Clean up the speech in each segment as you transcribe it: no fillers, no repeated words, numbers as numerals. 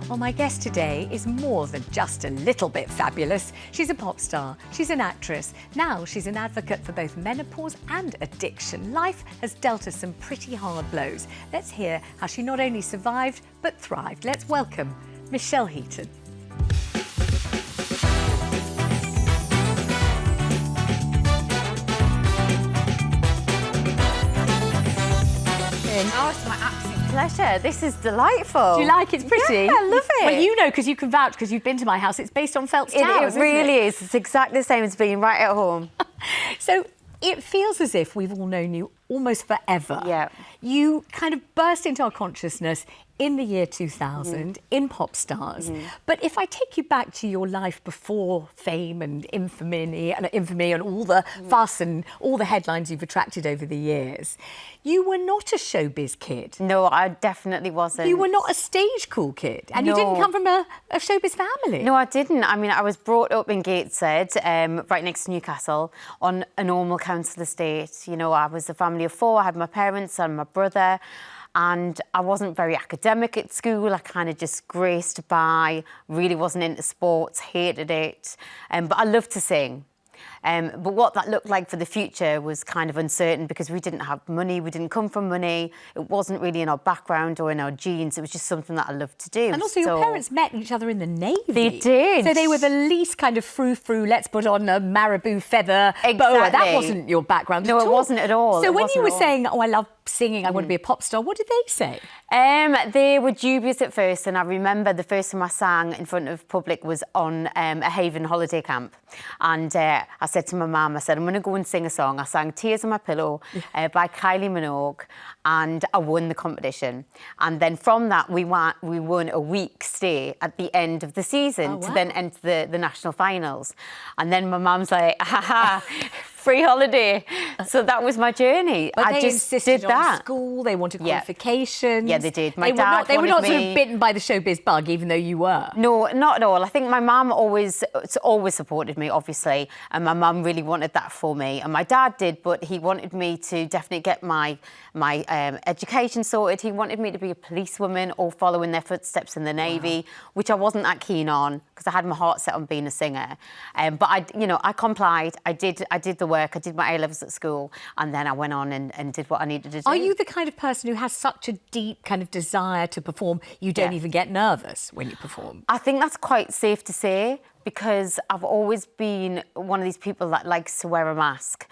Well, my guest today is more than just a little bit fabulous. She's a pop star, she's an actress. Now she's an advocate for both menopause and addiction. Life has dealt her some pretty hard blows. Let's hear how she not only survived, but thrived. Let's welcome Michelle Heaton. Oh, it's my absolute pleasure. This is delightful. Do you like it? It's pretty. Yeah, I love it. Well, you know, because you can vouch, because you've been to my house. It's based on Phelps Towers, It really is. It's exactly the same as being right at home. So it feels as if we've all known you almost forever. Yeah. You kind of burst into our consciousness in the year 2000 in Pop Stars. But if I take you back to your life before fame and infamy and all the fuss and all the headlines you've attracted over the years, you were not a showbiz kid. No, I definitely wasn't. You were not a stage cool kid. And you No. didn't come from a showbiz family. No, I didn't. I mean, I was brought up in Gateshead, right next to Newcastle, on a normal council estate. You know, I was a family of four. I had my parents and my brother. And I wasn't very academic at school. I kind of just graced by, really wasn't into sports, hated it. But I loved to sing. But what that looked like for the future was kind of uncertain because we didn't have money, we didn't come from money. It wasn't really in our background or in our genes. It was just something that I loved to do. And also your parents met each other in the Navy. They did. So they were the least kind of frou-frou, let's put on a marabou feather boa. Exactly. That wasn't your background at all. No, it wasn't at all. So It when you wasn't were at all. saying, oh, I love singing, I want to be a pop star, what did they say? They were dubious at first, and I remember the first time I sang in front of public was on a Haven holiday camp. And I said to my mum, I said, I'm going to go and sing a song. I sang Tears on My Pillow by Kylie Minogue, and I won the competition. And then from that, we won a week stay at the end of the season to then enter the national finals. And then my mum's like, ha free holiday. So that was my journey. But I they just insisted did that. on school, they wanted qualifications. Yeah, they did. They were not sort of bitten by the showbiz bug, even though you were. No, not at all. I think my mum always supported me, obviously, and my mum really wanted that for me. And my dad did, but he wanted me to definitely get my education sorted. He wanted me to be a policewoman or follow in their footsteps in the Navy, which I wasn't that keen on because I had my heart set on being a singer. But I complied. I did the work. I did my A-levels at school, and then I went on and did what I needed to do. Are you the kind of person who has such a deep kind of desire to perform, you don't even get nervous when you perform? I think that's quite safe to say because I've always been one of these people that likes to wear a mask.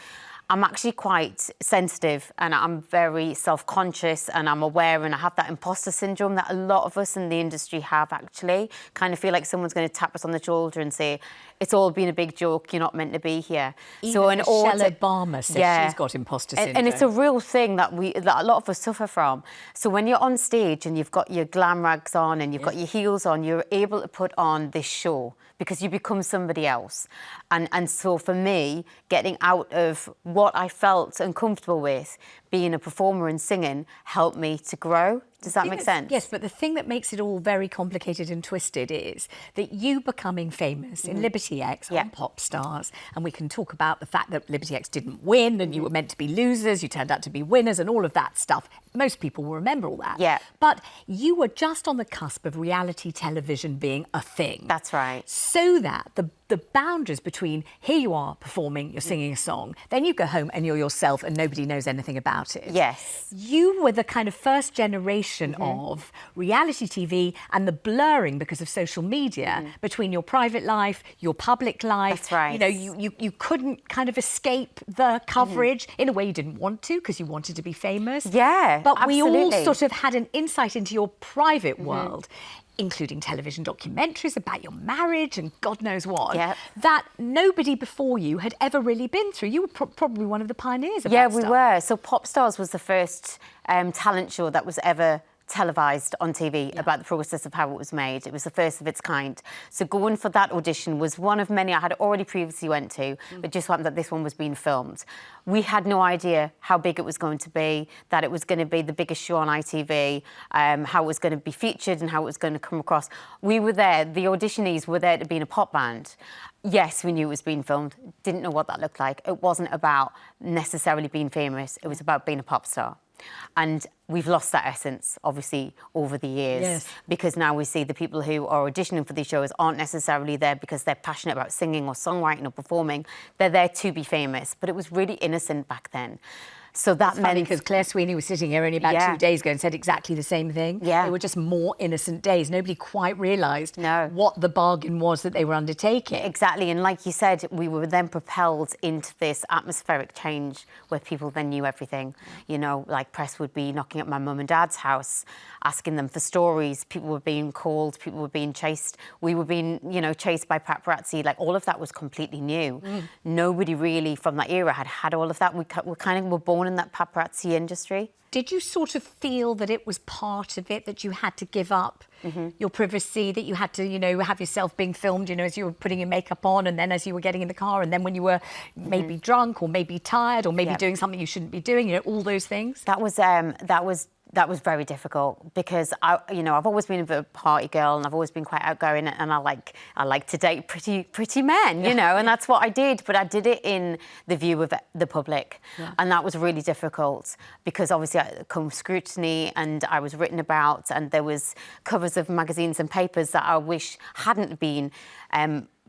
I'm actually quite sensitive and I'm very self-conscious and I'm aware, and I have that imposter syndrome that a lot of us in the industry have, actually. Kind of feel like someone's going to tap us on the shoulder and say, it's all been a big joke, you're not meant to be here. Even Michelle Obama says she's got imposter syndrome. And it's a real thing that a lot of us suffer from. So when you're on stage and you've got your glam rags on and you've got your heels on, you're able to put on this show because you become somebody else. And so for me, getting out of what I felt uncomfortable with, being a performer and singing, helped me to grow. Does that make sense? Yes, but the thing that makes it all very complicated and twisted is that you becoming famous in Liberty X on Pop Stars, and we can talk about the fact that Liberty X didn't win and you were meant to be losers, you turned out to be winners and all of that stuff. Most people will remember all that. Yeah. But you were just on the cusp of reality television being a thing. That's right. So that the boundaries between here you are performing, you're singing a song, then you go home and you're yourself and nobody knows anything about it. Yes. You were the kind of first generation of reality TV and the blurring because of social media between your private life, your public life. That's right. You know, you couldn't kind of escape the coverage in a way you didn't want to because you wanted to be famous. Yeah, But absolutely. we all sort of had an insight into your private world, including television documentaries about your marriage and God knows what, that nobody before you had ever really been through. You were probably one of the pioneers of that stuff. Yeah, we were. So Pop Stars was the first talent show that was ever televised on TV about the process of how it was made. It was the first of its kind. So going for that audition was one of many I had already previously went to, but just happened that this one was being filmed. We had no idea how big it was going to be, that it was going to be the biggest show on ITV, how it was going to be featured and how it was going to come across. We were there, the auditionees were there to be in a pop band. Yes, we knew it was being filmed, didn't know what that looked like. It wasn't about necessarily being famous, it was about being a pop star. And we've lost that essence, obviously, over the years. Yes. Because now we see the people who are auditioning for these shows aren't necessarily there because they're passionate about singing or songwriting or performing. They're there to be famous. But it was really innocent back then. So that meant... because Claire Sweeney was sitting here only about 2 days ago and said exactly the same thing. Yeah. They were just more innocent days. Nobody quite realised No. what the bargain was that they were undertaking. Exactly. And like you said, we were then propelled into this atmospheric change where people then knew everything. You know, like press would be knocking at my mum and dad's house, asking them for stories. People were being called. People were being chased. We were being, you know, chased by paparazzi. Like all of that was completely new. Nobody really from that era had all of that. We kind of were born in that paparazzi industry. Did you sort of feel that it was part of it, that you had to give up your privacy, that you had to, you know, have yourself being filmed, you know, as you were putting your makeup on and then as you were getting in the car and then when you were maybe drunk or maybe tired or maybe doing something you shouldn't be doing, you know, all those things? That was very difficult because you know, I've always been a bit of a party girl and I've always been quite outgoing and I like to date pretty men, you know, and that's what I did. But I did it in the view of the public, and that was really difficult because obviously I come scrutiny and I was written about and there was covers of magazines and papers that I wish hadn't been.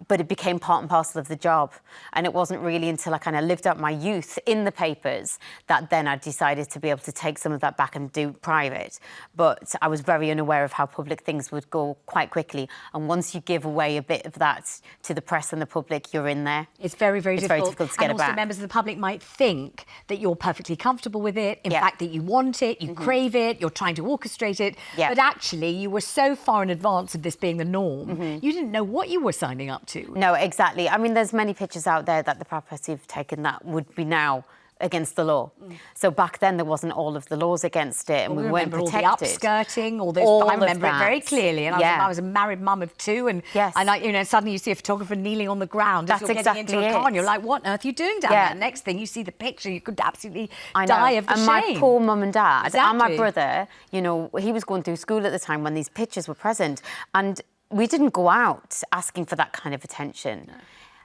But it became part and parcel of the job. And it wasn't really until I kind of lived out my youth in the papers that then I decided to be able to take some of that back and do private. But I was very unaware of how public things would go quite quickly. And once you give away a bit of that to the press and the public, you're in there. It's very, very difficult. Very difficult to get and it also back. members of the public might think that you're perfectly comfortable with it, in fact, that you want it, you crave it, you're trying to orchestrate it. But actually, you were so far in advance of this being the norm, you didn't know what you were signing up to. No, exactly. I mean, there's many pictures out there that the paparazzi have taken that would be now against the law. So back then there wasn't all of the laws against it and we weren't protected. All the upskirting, all those. I remember it very clearly. And I was a married mum of 2 and you know, suddenly you see a photographer kneeling on the ground as you're getting into a car and you're like, what on earth are you doing down there? Next thing you see the picture, you could absolutely die of the shame. And my poor mum and dad and my brother, you know, he was going through school at the time when these pictures were present and we didn't go out asking for that kind of attention.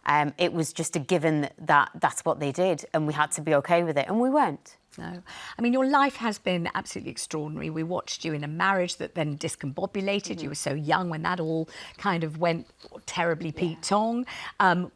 No. It was just a given that that's what they did and we had to be okay with it and we weren't. No. I mean, your life has been absolutely extraordinary. We watched you in a marriage that then discombobulated. You were so young when that all kind of went terribly Pete Tong.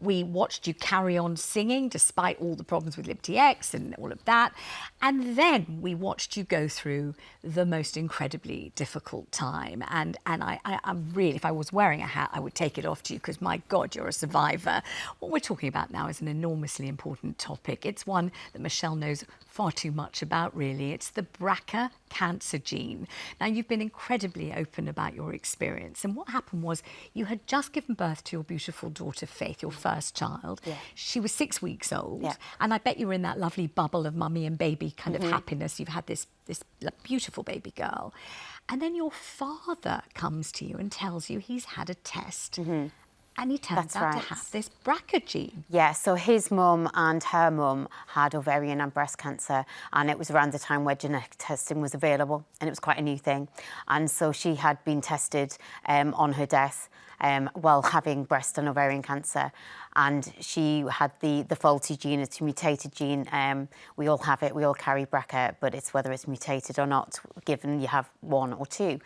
We watched you carry on singing despite all the problems with Liberty X and all of that. And then we watched you go through the most incredibly difficult time. And I'm really, if I was wearing a hat, I would take it off to you because, my God, you're a survivor. What we're talking about now is an enormously important topic. It's one that Michelle knows far too much about, really. It's the BRCA cancer gene. Now, you've been incredibly open about your experience. And what happened was you had just given birth to your beautiful daughter, Faith, your first child. Yeah. She was 6 weeks old. Yeah. And I bet you were in that lovely bubble of mummy and baby kind of happiness. You've had this beautiful baby girl. And then your father comes to you and tells you he's had a test. And he turns out to have this BRCA gene. Yeah, so his mum and her mum had ovarian and breast cancer, and it was around the time where genetic testing was available, and it was quite a new thing. And so she had been tested on her death while having breast and ovarian cancer, and she had the faulty gene, it's a mutated gene. We all have it, we all carry BRCA, but it's whether it's mutated or not, given you have 1 or 2. Yeah.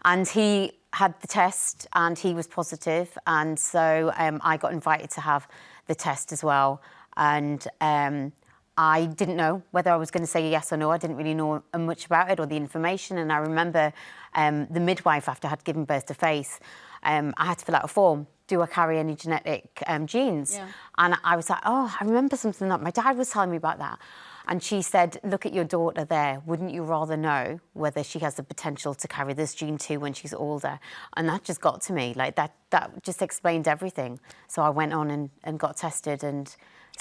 And he had the test and he was positive, and so I got invited to have the test as well, and I didn't know whether I was going to say yes or no. I didn't really know much about it or the information, and I remember the midwife, after I had given birth to Faith, I had to fill out a form. Do I carry any genetic genes? Yeah. And I was like, oh, I remember something that my dad was telling me about that. And she said, look at your daughter there. Wouldn't you rather know whether she has the potential to carry this gene too when she's older? And that just got to me. Like, that just explained everything. So I went on and got tested, and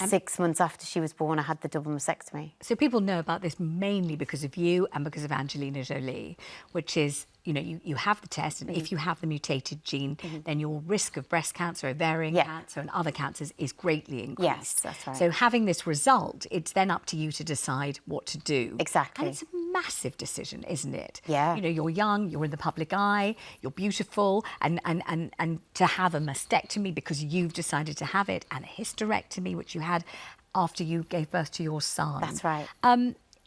6 months after she was born, I had the double mastectomy. So people know about this mainly because of you and because of Angelina Jolie, which is, you know, you have the test, and if you have the mutated gene, then your risk of breast cancer, ovarian cancer and other cancers is greatly increased. Yes, that's right. So having this result, it's then up to you to decide what to do. Exactly. And it's a massive decision, isn't it? Yeah. You know, you're young, you're in the public eye, you're beautiful, and to have a mastectomy because you've decided to have it, and a hysterectomy, which you had after you gave birth to your son. That's right.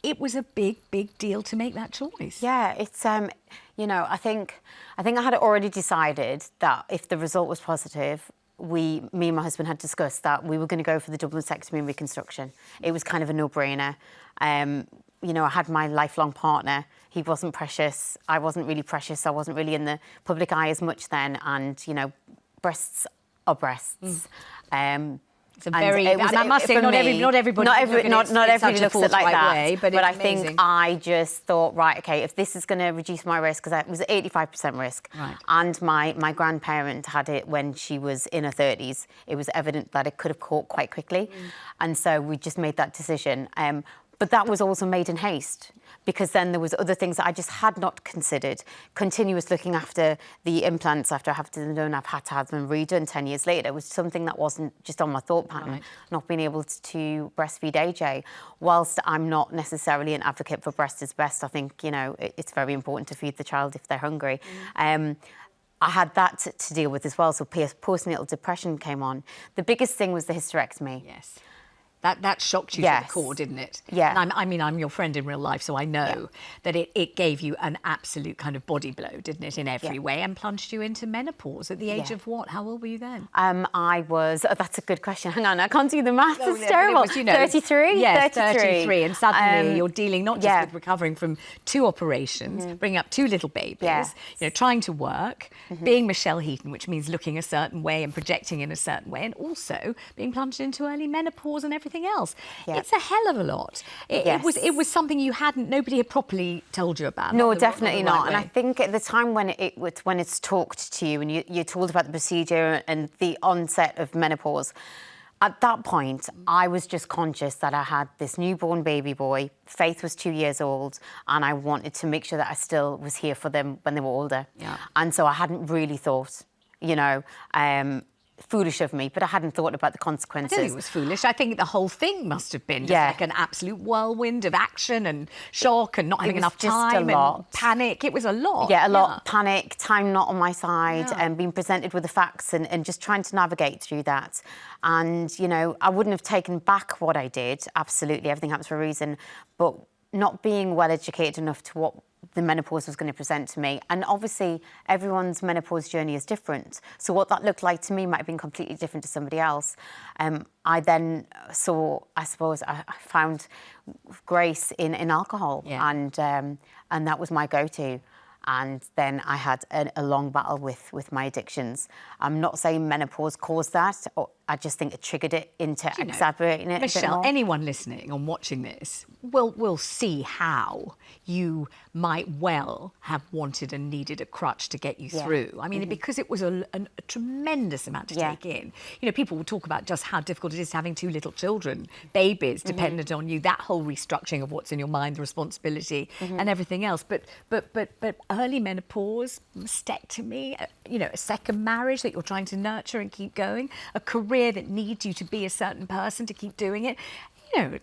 it was a big, big deal to make that choice. Yeah, it's you know, I think I had already decided that if the result was positive, me and my husband had discussed that we were going to go for the double mastectomy and reconstruction. It was kind of a no-brainer. You know, I had my lifelong partner. He wasn't precious. I wasn't really precious. I wasn't really in the public eye as much then. And, you know, breasts are breasts. It's a very, I must say, not everybody not everybody looks at it like that. Way, but I amazing. think I just thought, right, okay, if this is going to reduce my risk, because it was 85% risk, right. and my grandparent had it when she was in her 30s, it was evident that it could have caught quite quickly, and so we just made that decision. But that was also made in haste, because then there was other things that I just had not considered. Continuous looking after the implants after I have to have them redone 10 years later was something that wasn't just on my thought pattern. Right. Not being able to breastfeed AJ, whilst I'm not necessarily an advocate for breast is best, I think, you know, it's very important to feed the child if they're hungry. I had that to deal with as well, so postnatal depression came on. The biggest thing was the hysterectomy. Yes. That shocked you to the core, didn't it? Yeah. And I'm your friend in real life, so I know that it gave you an absolute kind of body blow, didn't it, in every way, and plunged you into menopause at the age of what? How old were you then? I was, that's a good question. Hang on, I can't do the maths, it's terrible. It was, you know, 33? Yes, 33. And suddenly you're dealing not just with recovering from 2 operations, bringing up 2 little babies, you know, trying to work, being Michelle Heaton, which means looking a certain way and projecting in a certain way, and also being plunged into early menopause and everything else. It's a hell of a lot. It was something nobody had properly told you about. No, definitely not. And I think at the time when it's talked to you and you're told about the procedure and the onset of menopause, at that point, I was just conscious that I had this newborn baby boy. Faith was 2 years old, and I wanted to make sure that I still was here for them when they were older. Yeah. And so I hadn't really thought, you know, foolish of me, but I hadn't thought about the consequences. I don't think it was foolish. I think the whole thing must have been just like an absolute whirlwind of action and shock and not having enough time and panic. It was a lot. Yeah, a lot. Panic, time not on my side, and being presented with the facts and just trying to navigate through that. And, you know, I wouldn't have taken back what I did. Absolutely, everything happens for a reason. But not being well educated enough to what the menopause was going to present to me. And obviously, everyone's menopause journey is different. So what that looked like to me might have been completely different to somebody else. I then saw, I suppose, I found grace in alcohol. And that was my go-to. And then I had a long battle with my addictions. I'm not saying menopause caused that. I just think it triggered it into exacerbating it. Michelle, anyone listening and watching this will see how you might well have wanted and needed a crutch to get you through. I mean, because it was a tremendous amount to take in. You know, people will talk about just how difficult it is having 2 little children, babies dependent on you, that whole restructuring of what's in your mind, the responsibility and everything else. But early menopause, mastectomy, you know, a second marriage that you're trying to nurture and keep going, a career that needs you to be a certain person to keep doing it. You know,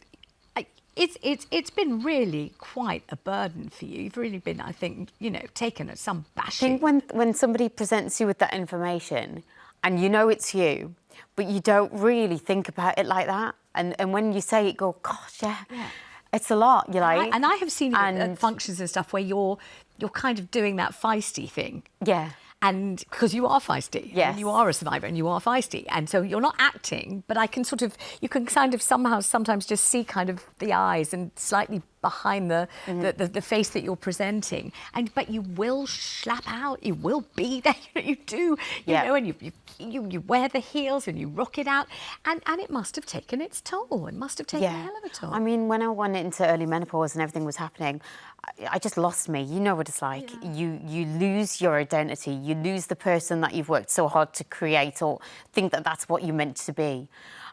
it's been really quite a burden for you. You've really been, I think, you know, taken some bashing. I think when somebody presents you with that information and you know it's you, but you don't really think about it like that, and when you say it, go, gosh, it's a lot. You're like, and I have seen you at functions and stuff where you're kind of doing that feisty thing. Yeah. And because you are feisty, and you are a survivor, and you are feisty, and so you're not acting, but you can kind of somehow sometimes just see kind of the eyes and slightly behind the face that you're presenting, but you will slap out, you will be there, you do, you know, and you wear the heels and you rock it out, and it must have taken its toll. It must have taken a hell of a toll. I mean, when I went into early menopause and everything was happening, I just lost me. You know what it's like. You lose your identity. You lose the person that you've worked so hard to create or think that that's what you're meant to be.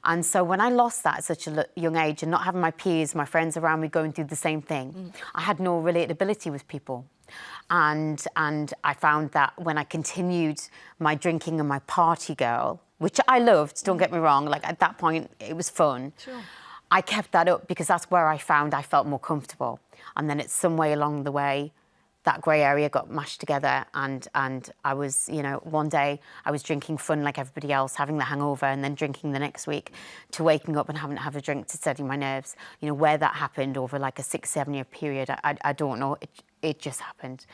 And so when I lost that at such a young age and not having my peers, my friends around me going through the same thing, I had no relatability with people. And I found that when I continued my drinking and my party girl, which I loved, don't get me wrong, like at that point it was fun. Sure. I kept that up because that's where I found I felt more comfortable. And then it's some way along the way that grey area got mashed together, and I was, you know, one day I was drinking fun like everybody else, having the hangover, and then drinking the next week, to waking up and having to have a drink to steady my nerves. You know, where that happened over like a 6-7 year period, I don't know. It just happened.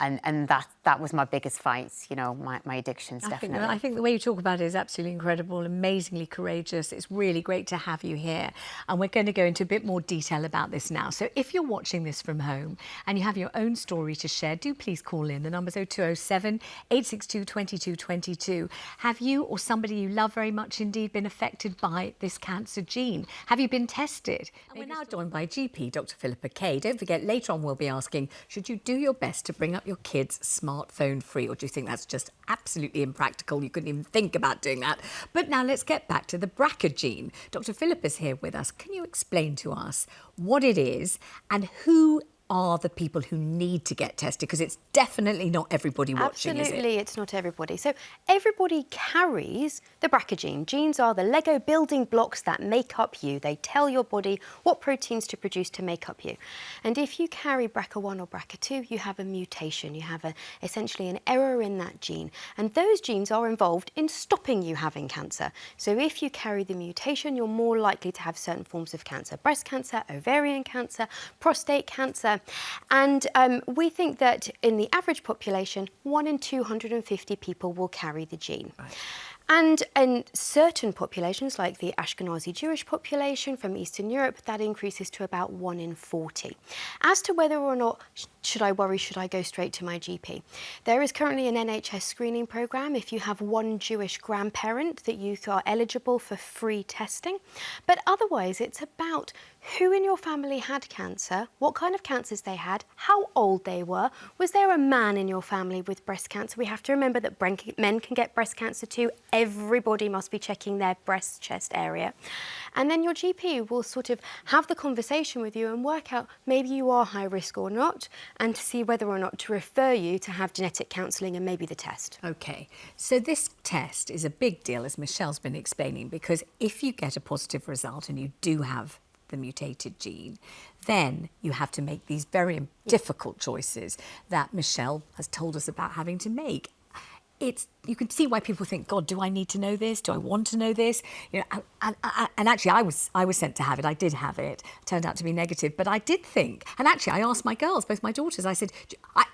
And that was my biggest fight, you know, my addictions, definitely. I think the way you talk about it is absolutely incredible, amazingly courageous. It's really great to have you here. And we're going to go into a bit more detail about this now. So if you're watching this from home and you have your own story to share, do please call in. The number's 0207 862 2222. Have you or somebody you love very much indeed been affected by this cancer gene? Have you been tested? And we're now joined by GP Dr. Philippa Kaye. Don't forget, later on we'll be asking, should you do your best to bring up your kids smartphone free, or do you think that's just absolutely impractical? You couldn't even think about doing that. But now let's get back to the BRCA gene. Dr. Philippa's here with us. Can you explain to us what it is and who are the people who need to get tested? Because it's definitely not everybody watching, Absolutely, is it? it's not everybody. So everybody carries the BRCA gene. Genes are the Lego building blocks that make up you. They tell your body what proteins to produce to make up you. And if you carry BRCA1 or BRCA2, you have a mutation. You have essentially an error in that gene. And those genes are involved in stopping you having cancer. So if you carry the mutation, you're more likely to have certain forms of cancer: breast cancer, ovarian cancer, prostate cancer. And we think that in the average population, 1 in 250 people will carry the gene. Right. And in certain populations, like the Ashkenazi Jewish population from Eastern Europe, that increases to about 1 in 40. As to whether or not should I worry, should I go straight to my GP? There is currently an NHS screening programme if you have one Jewish grandparent that you are eligible for free testing. But otherwise, it's about who in your family had cancer, what kind of cancers they had, how old they were. Was there a man in your family with breast cancer? We have to remember that men can get breast cancer too. Everybody must be checking their breast chest area. And then your GP will sort of have the conversation with you and work out maybe you are high risk or not, and to see whether or not to refer you to have genetic counselling and maybe the test. Okay, so this test is a big deal, as Michelle's been explaining, because if you get a positive result and you do have the mutated gene, then you have to make these very difficult choices that Michelle has told us about having to make. You can see why people think, God, do I need to know this? Do I want to know this? You know, and actually, I was sent to have it. I did have it. It turned out to be negative, but I did think. And actually, I asked my girls, both my daughters. I said,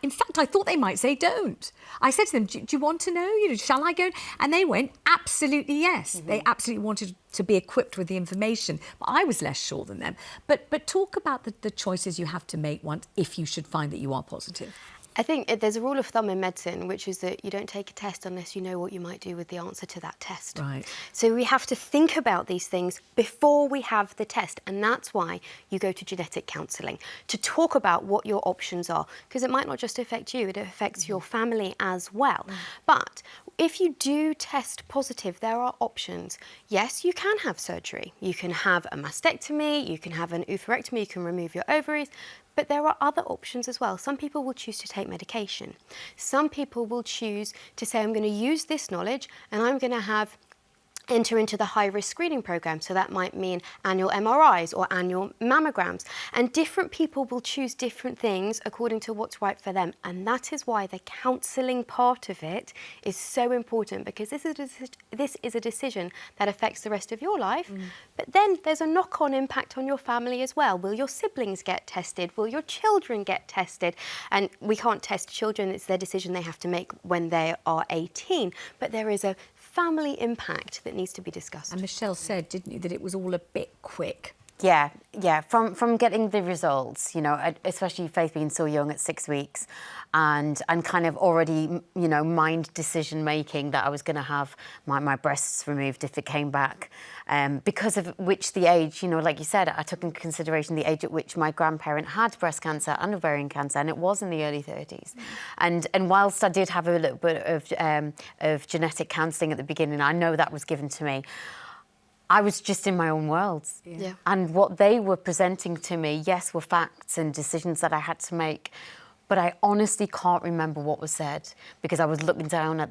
in fact, I thought they might say don't. I said to them, do you want to know? You know, shall I go? And they went, absolutely yes. Mm-hmm. They absolutely wanted to be equipped with the information, but I was less sure than them. But talk about the choices you have to make if you should find that you are positive. I think there's a rule of thumb in medicine, which is that you don't take a test unless you know what you might do with the answer to that test. Right. So we have to think about these things before we have the test, and that's why you go to genetic counselling, to talk about what your options are, because it might not just affect you, it affects your family as well. But if you do test positive, there are options. Yes, you can have surgery. You can have a mastectomy, you can have an oophorectomy, you can remove your ovaries. But there are other options as well. Some people will choose to take medication. Some people will choose to say, I'm going to use this knowledge and I'm going to enter into the high-risk screening program. So that might mean annual MRIs or annual mammograms. And different people will choose different things according to what's right for them. And that is why the counselling part of it is so important, because this is a decision that affects the rest of your life. But then there's a knock-on impact on your family as well. Will your siblings get tested? Will your children get tested? And we can't test children. It's their decision they have to make when they are 18. But there is a family impact that needs to be discussed. And Michelle said, didn't you, that it was all a bit quick? Yeah. From getting the results, you know, especially Faith being so young at 6 weeks, and kind of already, you know, mind decision making that I was going to have my breasts removed if it came back, because of which the age, you know, like you said, I took into consideration the age at which my grandparent had breast cancer and ovarian cancer, and it was in the early 30s. And whilst I did have a little bit of genetic counselling at the beginning, I know that was given to me. I was just in my own world. Yeah. And what they were presenting to me, yes, were facts and decisions that I had to make. But I honestly can't remember what was said, because I was looking down at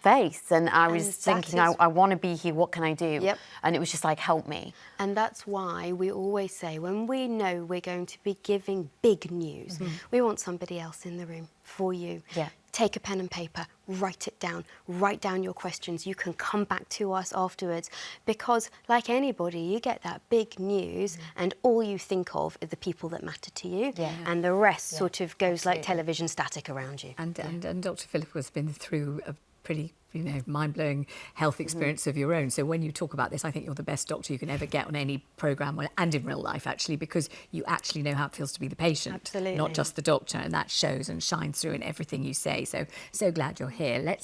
face, and I was And thinking, that is- I want to be here, what can I do? Yep. And it was just like, help me. And that's why we always say, when we know we're going to be giving big news, we want somebody else in the room for you. Yeah. Take a pen and paper, write it down, write down your questions. You can come back to us afterwards, because like anybody, you get that big news and all you think of are the people that matter to you, and the rest sort of goes like television static around you. And Dr. Philippa has been through a pretty, mind-blowing health experience of your own. So when you talk about this, I think you're the best doctor you can ever get on any programme, and in real life, actually, because you actually know how it feels to be the patient, Absolutely. not just the doctor, and that shows and shines through in everything you say. So glad you're here.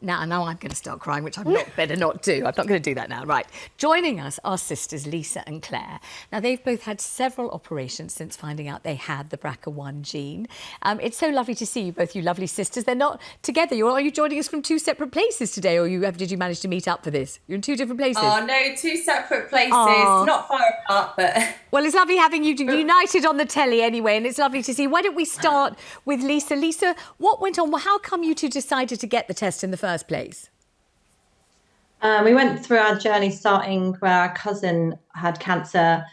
Now I'm going to start crying, which better not do. I'm not going to do that now. Right. Joining us are sisters Lisa and Claire. Now, they've both had several operations since finding out they had the BRCA1 gene. It's so lovely to see you both, you lovely sisters. They're not together. Are you joining us from two separate places today, or did you manage to meet up for this? You're in two different places. Oh, no, two separate places, Aww. not far apart, but... Well, it's lovely having you united on the telly anyway, and it's lovely to see. Why don't we start with Lisa? Lisa, what went on? Well, how come you two decided to get the test in the first place? We went through our journey starting where our cousin had cancer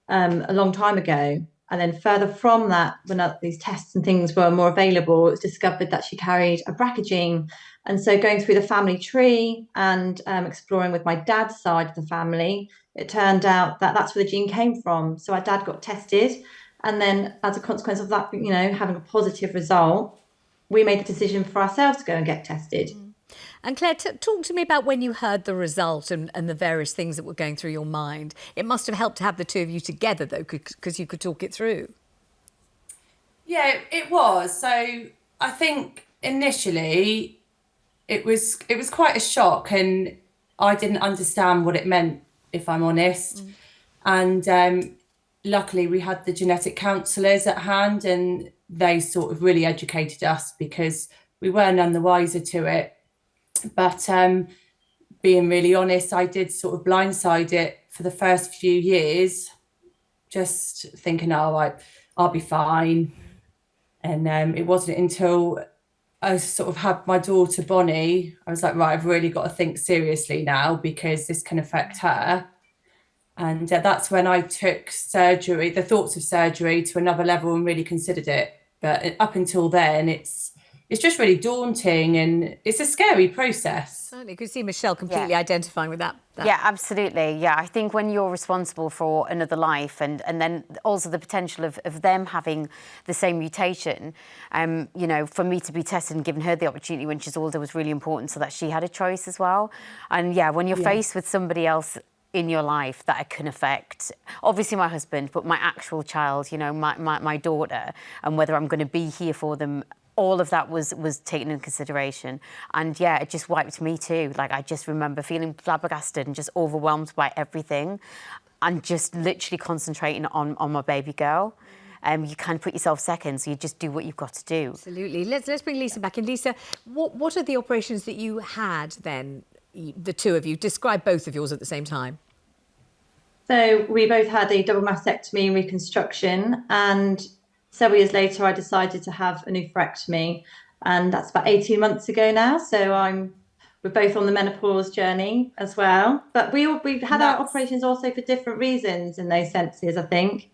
a long time ago. And then further from that, when these tests and things were more available, it was discovered that she carried a BRCA gene. And so going through the family tree and exploring with my dad's side of the family, it turned out that that's where the gene came from. So our dad got tested. And then as a consequence of that, having a positive result, we made the decision for ourselves to go and get tested. And Claire, talk to me about when you heard the result and the various things that were going through your mind. It must have helped to have the two of you together, though, because you could talk it through. Yeah, it was. So I think initially it was quite a shock, and I didn't understand what it meant, if I'm honest. And luckily we had the genetic counsellors at hand, and they sort of really educated us because we were none the wiser to it. But being really honest, I did sort of blindside it for the first few years, just thinking, oh, I'll be fine. And it wasn't until I sort of had my daughter Bonnie, I was like, right, I've really got to think seriously now, because this can affect her. And that's when I took the thoughts of surgery to another level and really considered it. But up until then, it's just really daunting, and it's a scary process. Certainly, you could see Michelle completely identifying with that. Yeah, absolutely. Yeah, I think when you're responsible for another life, and then also the potential of them having the same mutation, for me to be tested and given her the opportunity when she's older was really important, so that she had a choice as well. And yeah, when you're faced with somebody else in your life that it can affect, obviously my husband, but my actual child, my daughter, and whether I'm going to be here for them, all of that was taken into consideration. And yeah, it just wiped me too. Like, I just remember feeling flabbergasted and just overwhelmed by everything, and just literally concentrating on my baby girl. You can't put yourself second, so you just do what you've got to do. Absolutely. Let's bring Lisa back in. Lisa, what are the operations that you had then, the two of you? Describe both of yours at the same time. So we both had a double mastectomy and reconstruction, and several years later, I decided to have a nephrectomy, and that's about 18 months ago now. So we're both on the menopause journey as well. But we've had our operations also for different reasons in those senses, I think.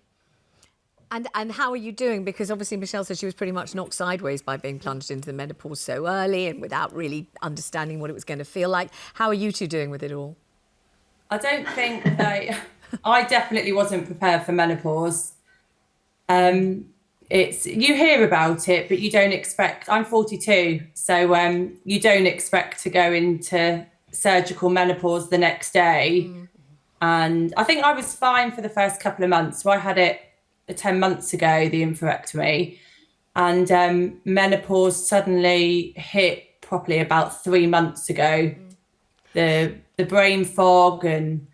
And how are you doing? Because obviously Michelle said she was pretty much knocked sideways by being plunged into the menopause so early and without really understanding what it was going to feel like. How are you two doing with it all? I don't think I definitely wasn't prepared for menopause. You hear about it, but you don't expect. I'm 42, so you don't expect to go into surgical menopause the next day. And I think I was fine for the first couple of months. So I had it 10 months ago, the hysterectomy, and menopause suddenly hit properly about 3 months ago. The brain fog, and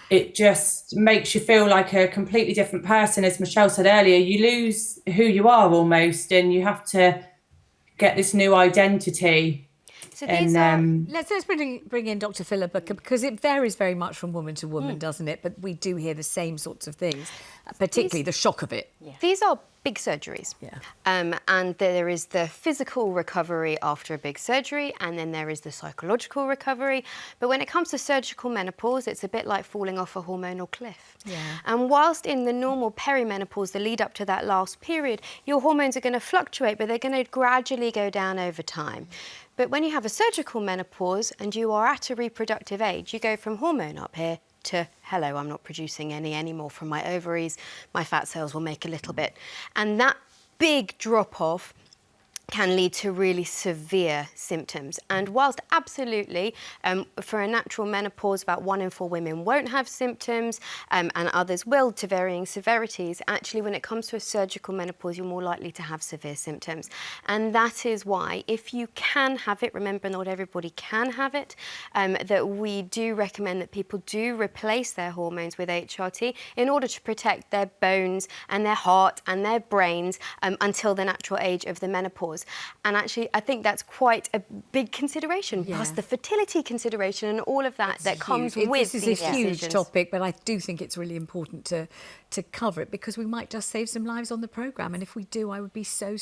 it just makes you feel like a completely different person. As Michelle said earlier, you lose who you are almost, and you have to get this new identity. So these Let's bring in Dr. Philippa, because it varies very much from woman to woman, doesn't it? But we do hear the same sorts of things, particularly the shock of it. These are big surgeries. Yeah. And there is the physical recovery after a big surgery, and then there is the psychological recovery. But when it comes to surgical menopause, it's a bit like falling off a hormonal cliff. Yeah. And whilst in the normal perimenopause, the lead up to that last period, your hormones are going to fluctuate, but they're going to gradually go down over time. But when you have a surgical menopause and you are at a reproductive age, you go from hormone up here to, hello, I'm not producing any anymore from my ovaries, my fat cells will make a little bit. And that big drop-off can lead to really severe symptoms. And whilst absolutely, for a natural menopause, about 1 in 4 women won't have symptoms, and others will to varying severities, actually when it comes to a surgical menopause, you're more likely to have severe symptoms. And that is why, if you can have it, remember not everybody can have it, that we do recommend that people do replace their hormones with HRT in order to protect their bones and their heart and their brains until the natural age of the menopause. And actually, I think that's quite a big consideration, plus the fertility consideration and all of that comes with this is these a huge decisions. topic, but I do think it's really important to cover it because we might just save some lives on the programme. And if we do, I would be so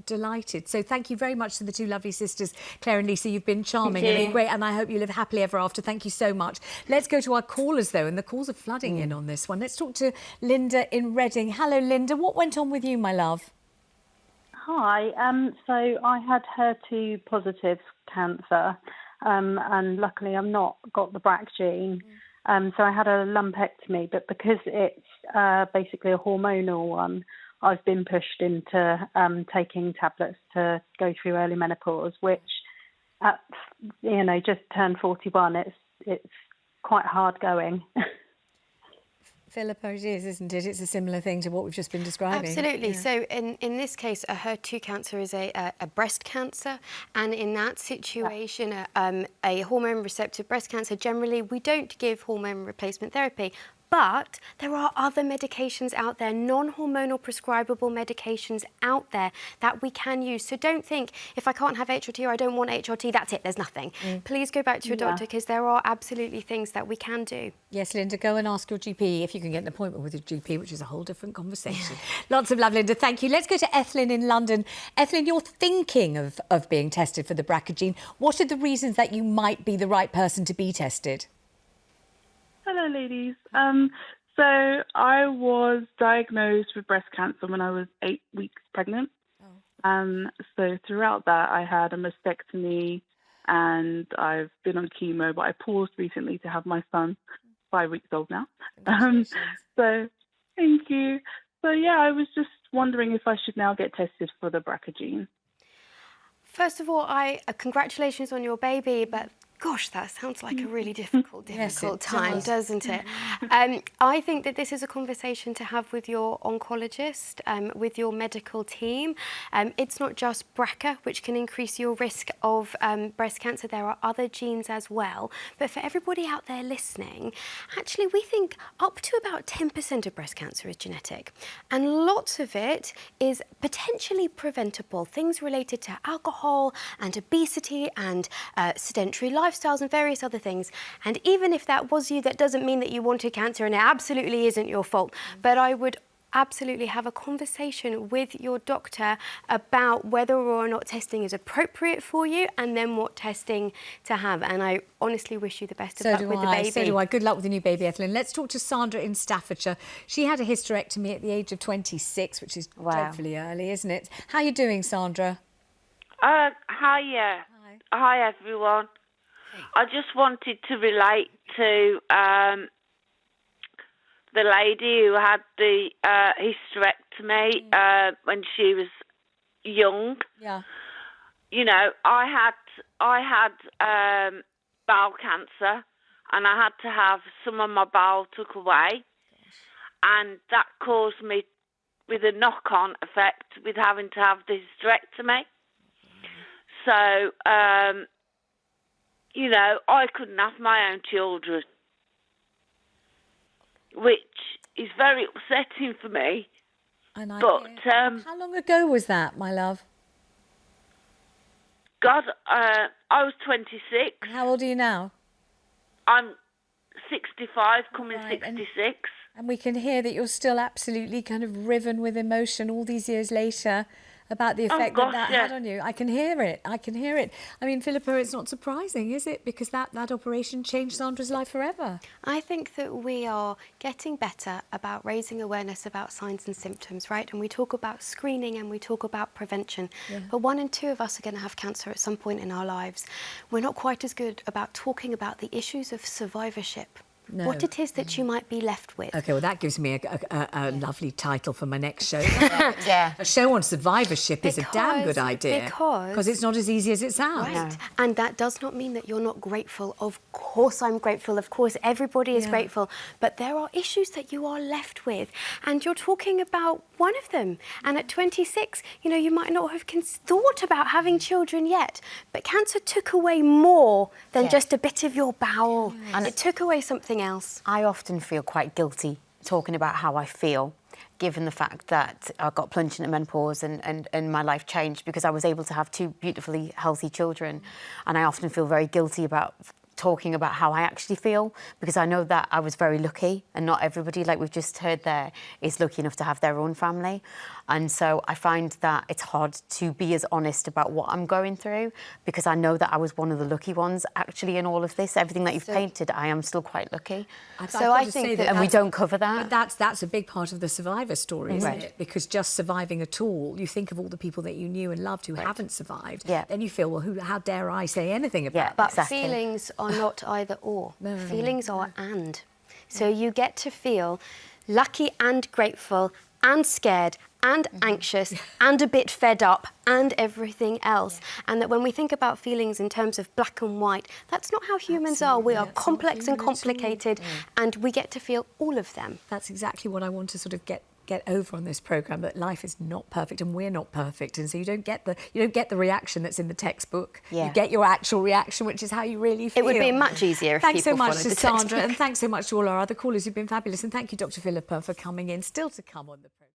delighted. So thank you very much to the two lovely sisters, Claire and Lisa. You've been charming and been great, and I hope you live happily ever after. Thank you so much. Let's go to our callers, though, and the calls are flooding in on this one. Let's talk to Linda in Reading. Hello, Linda. What went on with you, my love? Hi, so I had HER2 positive cancer, and luckily I've not got the BRCA gene, so I had a lumpectomy, but because it's basically a hormonal one, I've been pushed into taking tablets to go through early menopause, which, at, just turned 41, it's quite hard going. Philippa, it is, isn't it? It's a similar thing to what we've just been describing. Absolutely. Yeah. So in this case, a HER2 cancer is a breast cancer. And in that situation, a hormone receptive breast cancer, generally we don't give hormone replacement therapy. But there are other medications out there, non-hormonal prescribable medications out there that we can use. So don't think, if I can't have HRT or I don't want HRT, that's it, there's nothing. Please go back to your doctor because there are absolutely things that we can do. Yes, Linda, go and ask your GP if you can get an appointment with your GP, which is a whole different conversation. Lots of love, Linda. Thank you. Let's go to Ethelyn in London. Ethelyn, you're thinking of being tested for the BRCA gene. What are the reasons that you might be the right person to be tested? Hello, ladies. So I was diagnosed with breast cancer when I was 8 weeks pregnant. So throughout that, I had a mastectomy and I've been on chemo, but I paused recently to have my son, 5 weeks old now. So thank you. So yeah, I was just wondering if I should now get tested for the BRCA gene. First of all, congratulations on your baby, but gosh, that sounds like a really difficult time, doesn't it? I think that this is a conversation to have with your oncologist, with your medical team. It's not just BRCA, which can increase your risk of breast cancer. There are other genes as well. But for everybody out there listening, actually, we think up to about 10% of breast cancer is genetic. And lots of it is potentially preventable. Things related to alcohol and obesity and sedentary lifestyles and various other things. And even if that was you, that doesn't mean that you wanted cancer, and it absolutely isn't your fault. But I would absolutely have a conversation with your doctor about whether or not testing is appropriate for you and then what testing to have. And I honestly wish you the best of luck with the baby. So do I. Good luck with the new baby, Ethelyn. Let's talk to Sandra in Staffordshire. She had a hysterectomy at the age of 26, which is dreadfully early, isn't it? How are you doing, Sandra? Hiya. Hi, everyone. I just wanted to relate to the lady who had the hysterectomy when she was young. Yeah. You know, I had bowel cancer, and I had to have some of my bowel took away, and that caused me with a knock-on effect with having to have the hysterectomy. So, you know, I couldn't have my own children, which is very upsetting for me. How long ago was that, my love? God, I was 26. How old are you now? I'm 65, coming 66. And we can hear that you're still absolutely kind of riven with emotion all these years later about the effect that had on you. I can hear it. I can hear it. I mean, Philippa, it's not surprising, is it? Because that operation changed Sandra's life forever. I think that we are getting better about raising awareness about signs and symptoms, right? And we talk about screening and we talk about prevention. But 1 in 2 of us are going to have cancer at some point in our lives. We're not quite as good about talking about the issues of survivorship. No. What it is that you might be left with. OK, well, that gives me a lovely title for my next show. Yeah. A show on survivorship is a damn good idea. Because it's not as easy as it sounds. Right. No. And that does not mean that you're not grateful. Of course I'm grateful. Of course everybody is grateful. But there are issues that you are left with. And you're talking about one of them. And at 26, you know, you might not have thought about having children yet. But cancer took away more than just a bit of your bowel. And it took away something else. I often feel quite guilty talking about how I feel, given the fact that I got plunged into menopause and my life changed because I was able to have 2 beautifully healthy children. And I often feel very guilty about talking about how I actually feel, because I know that I was very lucky, and not everybody, like we've just heard there, is lucky enough to have their own family. And so I find that it's hard to be as honest about what I'm going through, because I know that I was one of the lucky ones actually in all of this. Everything that you've painted, I am still quite lucky. I think that, and we don't cover that. But that's a big part of the survivor story, isn't it? Because just surviving at all, you think of all the people that you knew and loved who haven't survived. Then you feel, well, how dare I say anything about But feelings are not either or. Feelings are and. So you get to feel lucky and grateful and scared and anxious and a bit fed up and everything else. And that when we think about feelings in terms of black and white, that's not how humans are. We are complex and complicated, and we get to feel all of them. That's exactly what I want to sort of get over on this programme, that life is not perfect and we're not perfect, and so you don't get the reaction that's in the textbook. You get your actual reaction, which is how you really feel. It would be much easier if thanks people so much followed to the Sandra, textbook. and thanks so much to all our other callers who've been fabulous, and thank you, Dr. Philippa, for coming in. Still to come on the programme.